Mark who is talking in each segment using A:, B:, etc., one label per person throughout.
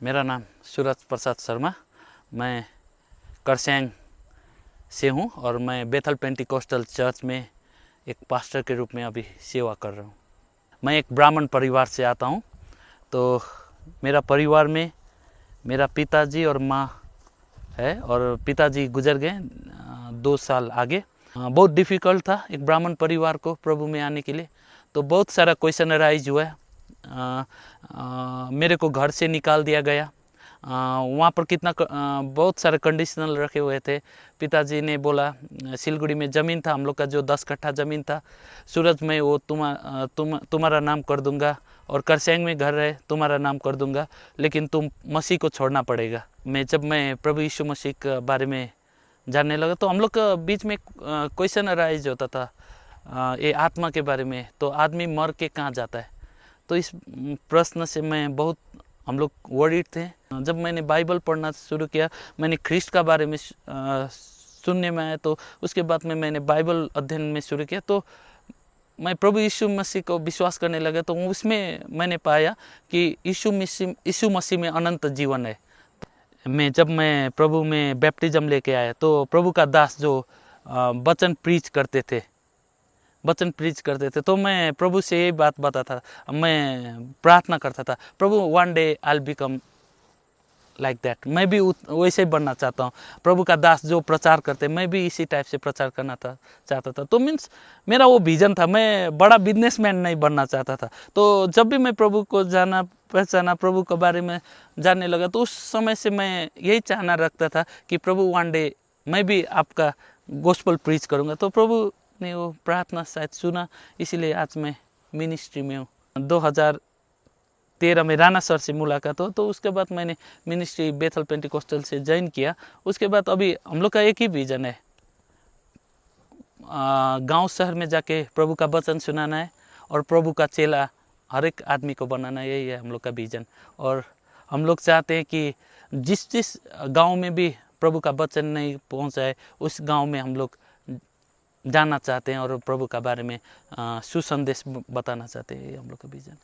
A: मेरा नाम सूरज प्रसाद शर्मा। मैं करसैंग से हूँ और मैं बेथल पेंटिकोस्टल चर्च में एक पास्टर के रूप में अभी सेवा कर रहा हूँ। मैं एक ब्राह्मण परिवार से आता हूँ। तो मेरा परिवार में मेरा पिताजी और माँ है और पिताजी गुजर गए 2 साल आगे। बहुत डिफ़िकल्ट था एक ब्राह्मण परिवार को प्रभु में आने के लिए। तो बहुत सारा क्वेश्चन अराइज हुआ। मेरे को घर से निकाल दिया गया। वहाँ पर बहुत सारे कंडीशनल रखे हुए थे। पिताजी ने बोला सिलगुड़ी में ज़मीन था हम लोग का जो 10 कट्ठा ज़मीन था, सूरज में वो तुम्हारा नाम कर दूंगा और करसैंग में घर है तुम्हारा नाम कर दूंगा, लेकिन तुम मसीह को छोड़ना पड़ेगा। जब मैं प्रभु यीशु मसीह के बारे में जानने लगा तो हम लोग के बीच में क्वेश्चन अराइज होता था ये आत्मा के बारे में, तो आदमी मर के कहाँ जाता है। तो इस प्रश्न से हम लोग वरीड थे। जब मैंने बाइबल पढ़ना शुरू किया, मैंने ख्रिस्ट का बारे में सुनने में आया, तो उसके बाद में मैंने बाइबल अध्ययन में शुरू किया। तो मैं प्रभु यीशु मसीह को विश्वास करने लगा। तो उसमें मैंने पाया कि यीशु मसीह में अनंत जीवन है। जब मैं प्रभु में बैप्टिज्म लेके आया तो प्रभु का दास जो वचन प्रीच करते थे तो मैं प्रभु से यही बात बताता था। मैं प्रार्थना करता था, प्रभु one day I will become like that. मैं भी वैसे ही बनना चाहता हूँ। प्रभु का दास जो प्रचार करते मैं भी इसी टाइप से प्रचार करना चाहता था। तो मीन्स मेरा वो विजन था। मैं बड़ा बिजनेसमैन नहीं बनना चाहता था। तो जब भी मैं प्रभु को जाना पहचाना, प्रभु के बारे में जानने लगा, तो उस समय से मैं यही चाहना रखता था कि प्रभु वन डे मैं भी आपका गोस्पल प्रीच करूँगा। तो प्रभु ने वो प्रार्थना शायद सुना, इसीलिए आज मैं मिनिस्ट्री में हूँ। 2013 में राणा सर से मुलाकात हो, तो उसके बाद मैंने मिनिस्ट्री बेथल पेंटिकोस्टल से ज्वाइन किया। उसके बाद अभी हम लोग का एक ही विजन है, गांव शहर में जाके प्रभु का वचन सुनाना है और प्रभु का चेला हर एक आदमी को बनाना। यही है हम लोग का विजन। और हम लोग चाहते हैं कि जिस गांव में भी प्रभु का वचन नहीं पहुंचा है, उस गांव में हम लोग जानना चाहते हैं और प्रभु का बारे में सुसंदेश बताना चाहते हैं। हम लोग का vision,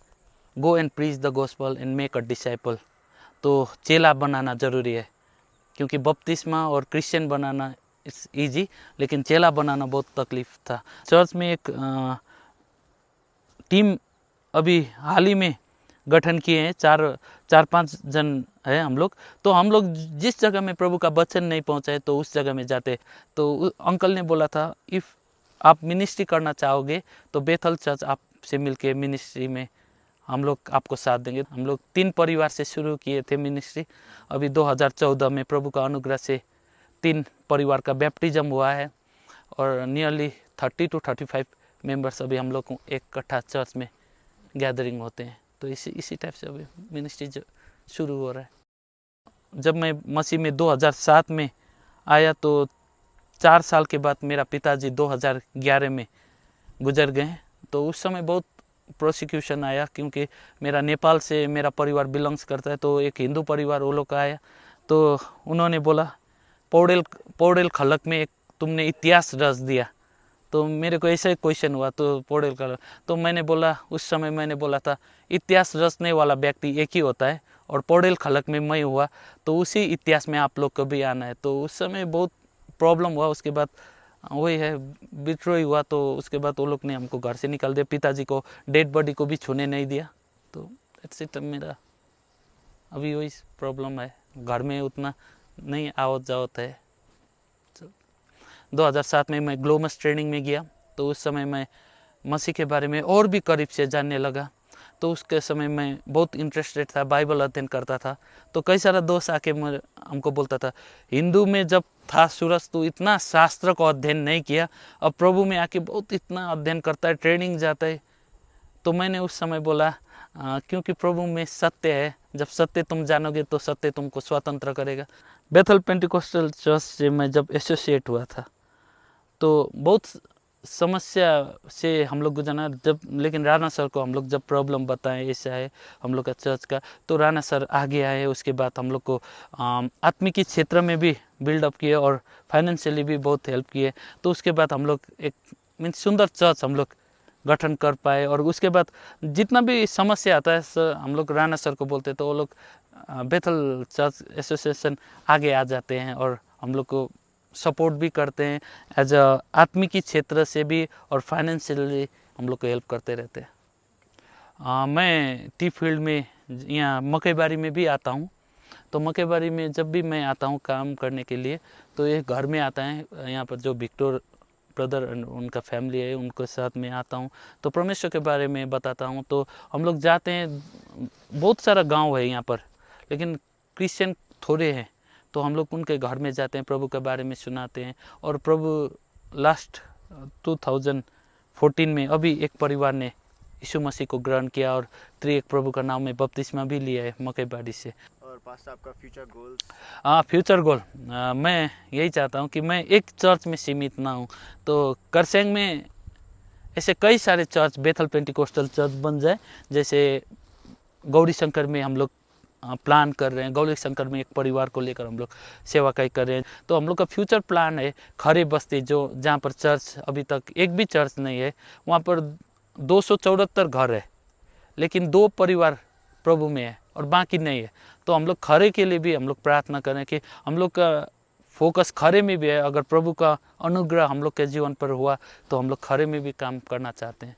A: go and preach the gospel and make a disciple. तो चेला बनाना ज़रूरी है, क्योंकि बपतिस्मा और क्रिश्चियन बनाना इट्स इजी, लेकिन चेला बनाना बहुत तकलीफ था। चर्च में एक टीम अभी हाल ही में गठन किए हैं, 4-5 जन है हम लोग। तो हम लोग जिस जगह में प्रभु का वचन नहीं पहुंचा है तो उस जगह में जाते। तो अंकल ने बोला था इफ़ आप मिनिस्ट्री करना चाहोगे तो बेथल चर्च आपसे मिलके मिनिस्ट्री में हम लोग आपको साथ देंगे। हम लोग 3 परिवार से शुरू किए थे मिनिस्ट्री। अभी 2014 में प्रभु का अनुग्रह से 3 परिवार का बैप्टिज्म हुआ है और नियरली 30 to 35 मेंबर्स अभी हम लोग एक कट्ठा चर्च में गैदरिंग होते हैं। तो इसी टाइप से अभी मिनिस्ट्री शुरू हो रहा है। जब मैं मसीह में 2007 में आया तो 4 साल के बाद मेरा पिताजी 2011 में गुजर गए। तो उस समय बहुत प्रोसिक्यूशन आया, क्योंकि मेरा नेपाल से मेरा परिवार बिलोंग्स करता है। तो एक हिंदू परिवार वो लोग का आया, तो उन्होंने बोला पौडेल खलक में एक तुमने इतिहास रच दिया। तो मेरे को ऐसा ही क्वेश्चन हुआ, तो पौडेल खलक, तो मैंने बोला, उस समय मैंने बोला था इतिहास रचने वाला व्यक्ति एक ही होता है और पौडेल खलक में मैं हुआ, तो उसी इतिहास में आप लोग को भी आना है। तो उस समय बहुत प्रॉब्लम हुआ। उसके बाद वही है, विद्रोह हुआ। तो उसके बाद वो लोग ने हमको घर से निकाल दिया। पिताजी को डेड बॉडी को भी छूने नहीं दिया। तो दैट्स इट। मेरा अभी वही प्रॉब्लम है, घर में उतना नहीं आवत जावत है। 2007 में मैं ग्लोमस ट्रेनिंग में गया। तो उस समय मैं मसीह के बारे में और भी करीब से जानने लगा। तो उसके समय मैं बहुत इंटरेस्टेड था, बाइबल अध्ययन करता था। तो कई सारा दोस्त आके हमको बोलता था, हिंदू में जब था सूरज तो इतना शास्त्र को अध्ययन नहीं किया, अब प्रभु में आके बहुत इतना अध्ययन करता है, ट्रेनिंग जाता है। तो मैंने उस समय बोला क्योंकि प्रभु में सत्य है, जब सत्य तुम जानोगे तो सत्य तुमको स्वतंत्र करेगा। बेथल पेंटिकोस्टल चर्च से मैं जब एसोसिएट हुआ था तो बहुत समस्या से हम लोग गुजरना लेकिन राणा सर को हम लोग जब प्रॉब्लम बताएं ऐसा है हम लोग का चर्च का, तो राणा सर आगे आए। उसके बाद हम लोग को आत्मिक क्षेत्र में भी बिल्डअप किए और फाइनेंशियली भी बहुत हेल्प किए। तो उसके बाद हम लोग एक सुंदर चर्च हम लोग गठन कर पाए। और उसके बाद जितना भी समस्या आता है हम लोग राणा सर को बोलते, तो वो लोग बेथल चर्च एसोसिएशन आगे आ जाते हैं और हम लोग को सपोर्ट भी करते हैं एज अ आत्मिकी क्षेत्र से भी और फाइनेंशियली हम लोग को हेल्प करते रहते हैं। मैं टी फील्ड में यहाँ मकईबारी में भी आता हूँ। तो मकईबारी में जब भी मैं आता हूँ काम करने के लिए तो ये घर में आता है, यहाँ पर जो विक्टर ब्रदर उनका फैमिली है उनके साथ में आता हूँ तो परमेश्वर के बारे में बताता हूँ। तो हम लोग जाते हैं, बहुत सारा गांव है यहाँ पर लेकिन क्रिश्चियन थोड़े हैं, तो हम लोग उनके घर में जाते हैं, प्रभु के बारे में सुनाते हैं। और प्रभु लास्ट 2014 में अभी एक परिवार ने यीशु मसीह को ग्रहण किया और त्रिएक प्रभु का नाम में बपतिस्मा भी लिया है मकईबारी से।
B: और पास्टर आपका फ्यूचर गोल्स?
A: फ्यूचर गोल मैं यही चाहता हूँ कि मैं एक चर्च में सीमित ना हूँ। तो करसेंग में ऐसे कई सारे चर्च, बेथल पेंटिकोस्टल चर्च बन जाए। जैसे गौरी शंकर में हम लोग प्लान कर रहे हैं, गौरी शंकर में एक परिवार को लेकर हम लोग सेवा कर रहे हैं। तो हम लोग का फ्यूचर प्लान है खरे बस्ती, जो जहाँ पर चर्च अभी तक एक भी चर्च नहीं है, वहाँ पर 274 घर है लेकिन 2 परिवार प्रभु में है और बाकी नहीं है। तो हम लोग खरे के लिए भी हम लोग प्रार्थना करें कि हम लोग का फोकस खरे में भी है। अगर प्रभु का अनुग्रह हम लोग के जीवन पर हुआ तो हम लोग खरे में भी काम करना चाहते हैं।